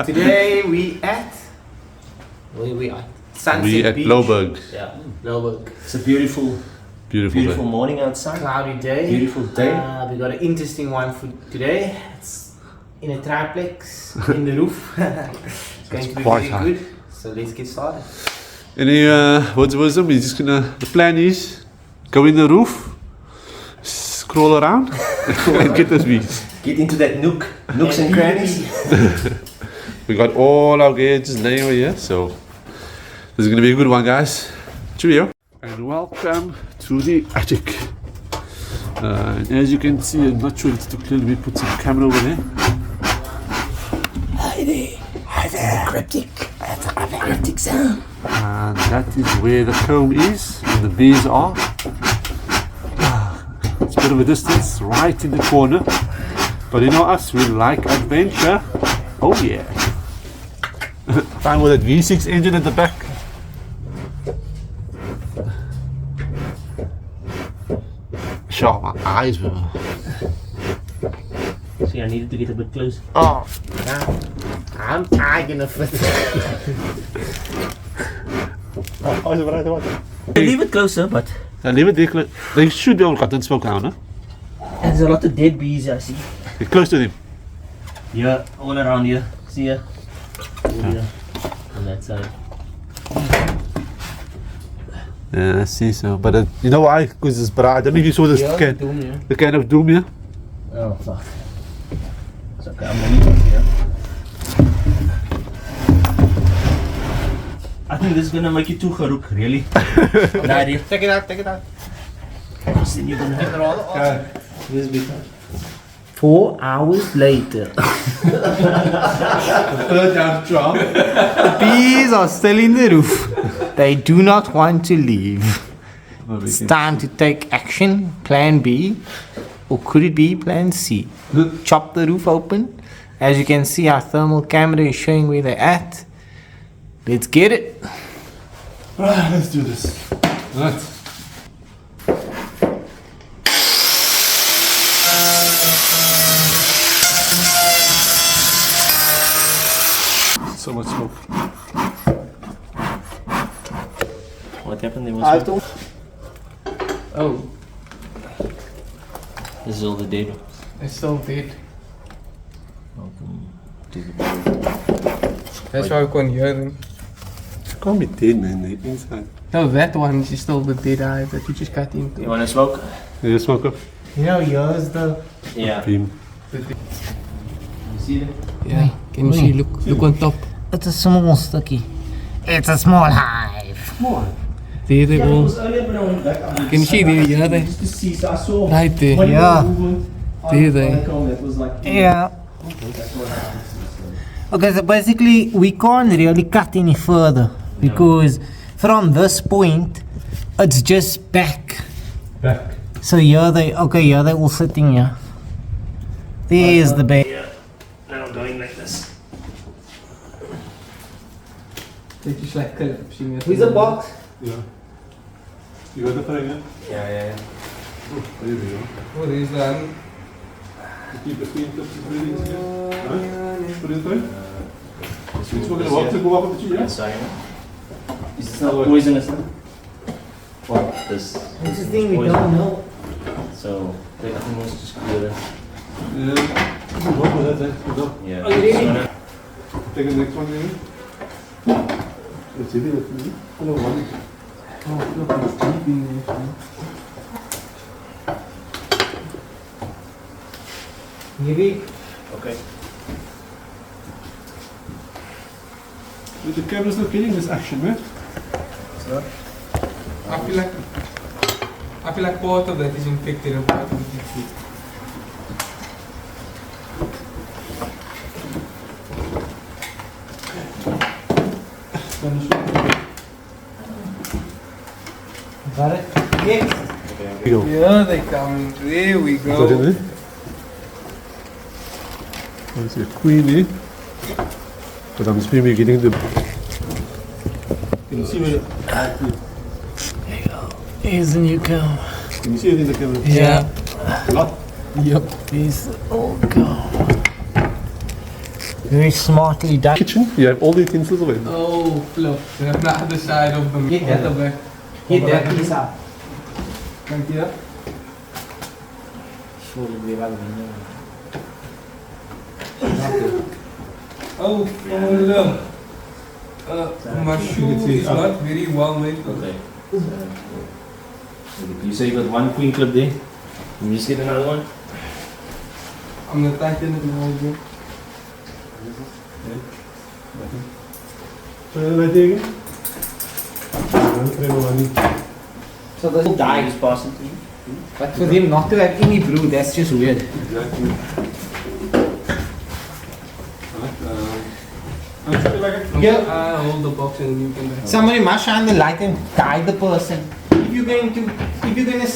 Today we at... Where we at? Sunset We at Beach. Louwburg. Yeah, Louwburg. It's a beautiful morning outside. Cloudy day. Beautiful day. We got an interesting one for today. It's in a triplex in the roof. It's going to be quite very high. good. So let's get started. Any words of wisdom? We're just gonna. The plan is go in the roof, scroll around, and get those bees. Get into that nooks and crannies. We got all our gear just laying over here, so this is gonna be a good one, guys. Cheerio. And welcome to the attic. And as you can see, I'm not sure it's too clear. We put some camera over there. Hi there. Hi there. Cryptic. That's a cryptic sound. And that is where the comb is and the bees are. It's a bit of a distance, right in the corner. But you know us, we like adventure. Oh yeah. Fine with that V6 engine at the back. Sure, my eyes were... See, I needed to get a bit close. Oh, I'm gonna fit. Leave it closer, but Leave it there. They should be all cut and smoke down, huh? there's a lot of dead bees I see. Get close to them. Yeah, all around here. See ya. All here. On that side. Yeah, I see so. But you know why? Because it's bright. I don't know if you saw this can, Doom, yeah. the can of doom here. Oh fuck. It's okay, I'm gonna leave it here. I think this is gonna make you too Harook, really. Nah, dear. Take it out, take it out. Then you're gonna have This big. 4 hours later. The bees are still in the roof. They do not want to leave. It's time to take action. Plan B. Or could it be plan C? Chop the roof open. As you can see, our thermal camera is showing where they're at. Let's get it. Right, let's do this. Right. So much smoke. What happened? There was Oh, This is all the dead. it's still dead. Welcome to the world. That's why we can't hear them. It can't be dead, man. They're inside. No, that one is still the dead eye that you just cut into. You wanna smoke? Yeah, smoke up. You know, here's the... Yeah. Beam. You see them? Yeah, can you see? Look on top. It's a small sticky. It's a small hive. There they Yeah, all. because earlier when I went back, I Can you see there? Yeah, they. just to see, so I saw Right there. one Yeah. movement on There they- the comb that was like, Yeah. that's what happened. Okay, so basically we can't really cut any further because from this point it's just back. Back. So here they all sitting here. There's the bed. Yeah. Now I'm going like this. It's just like collapsing. Where's the box? Yeah. You got the frame, yeah? Yeah. Oh, there we go. Oh, there's the... Keep the feet up to breathing here. Right? Put it in. We're smoking a walk to go up with the tree, yeah? Sorry. Is this not poisonous? No? Well, this. That's the thing we don't know. So, I think let's just clear it. Yeah. Go for that, then. Go. Yeah. Are you ready? So, Take the next one, maybe. Let's see it. Hello, one. Oh, look, it's deep in there. Maybe. okay. The camera's not killing this action, man. It's not? I feel like part of that is infected and part of it is dead. Got it? Yes. Okay. Go. Yeah, they come. There we Is that in go. there? There's a queen here. But I'm assuming we're getting the... Can you see where the... Here's the new comb. Can you see it in the camera? Yeah. A lot. Yep. Here's the old comb. Very smartly done. Kitchen, you have all the utensils available. Oh, look, they're on the other side of the Get that. back. Get that piece out. Right here. Oh, look. My shoe is not very well made. Okay. You say you got one queen clip there. Can you just get another one? I'm gonna tighten it now again. So there's I just pass it to you. but for them not to have any brew, that's just weird. Exactly. Yeah. I hold the box and you can. Somebody must shine the light and guide the person. If you're going to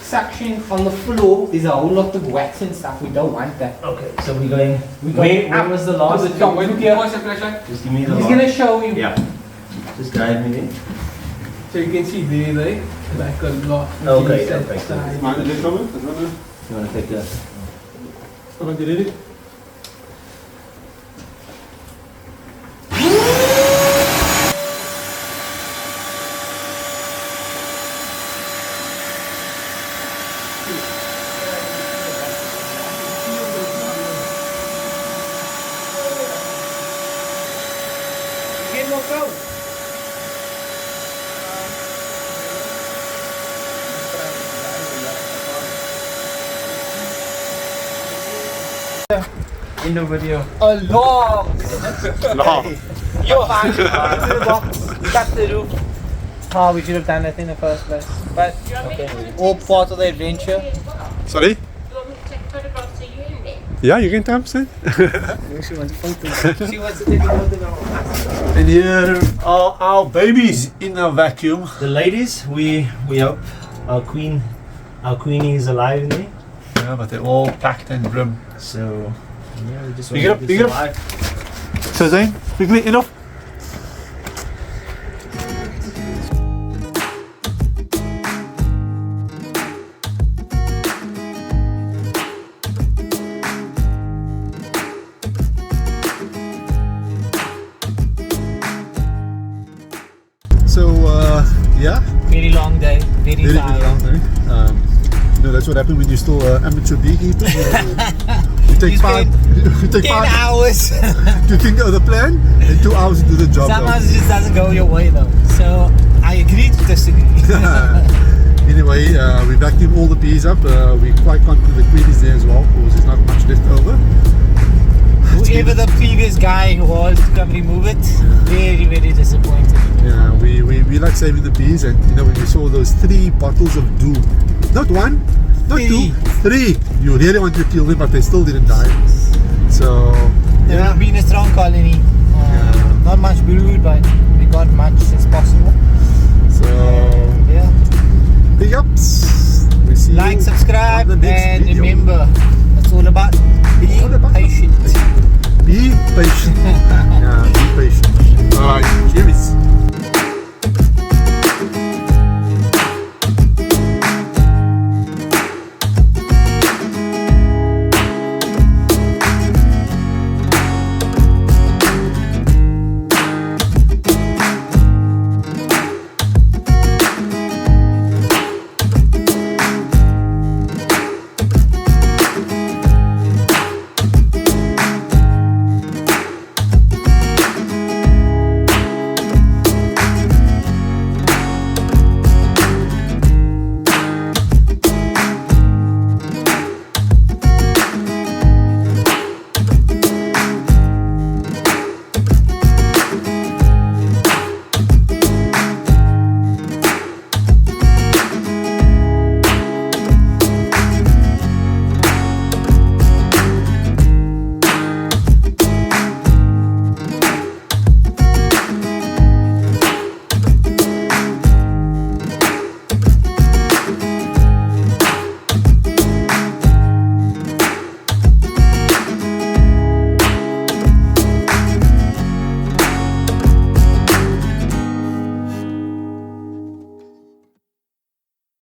suction on the floor, there's a whole lot of wax and stuff. We don't want that. Okay, so we're going. Where Where was the last? Wait, what's the flashlight? Just give me the He's last. gonna show you. Yeah. Just guide me there. So you can see there, right? Like a lot. Okay, That okay. side. You wanna take the? Get more go. In the video. A long. No. Yo, into the box. Cut the roof. Oh, we should have done that in the first place. But all part of the adventure. Sorry? You want me to take photographs of you in there? Yeah, you can time, sir. She wants to take a photo. And here are our babies in a vacuum. The ladies, we hope our queenie is alive in there. Yeah, but they're all packed and brim. So yeah, we just Pick it up, want pick it up. alive. So Zane, quickly, enough. So yeah, Very long day. Very very tired. long day. You know that's what happened when you're still amateur beekeeper. You take You five, spend you take 10 5 hours. to think of the plan, and 2 hours to do the job. Sometimes it just doesn't go your way though. So I agree to disagree. Anyway, we vacuumed all the bees up. We're quite confident the queen is there as well, because there's not much left over. Whoever the previous guy was to come remove it, very, very disappointed. Yeah, we like saving the bees, and you know when we saw those 3 bottles of doom, not 1, not 2, 3. You really want to kill them, but they still didn't die. So There have been a strong colony. Not much brood, but we got much as possible. so Yeah. big ups. We see Like, you subscribe, on the next and video. remember, it's all about being patient. Be patient.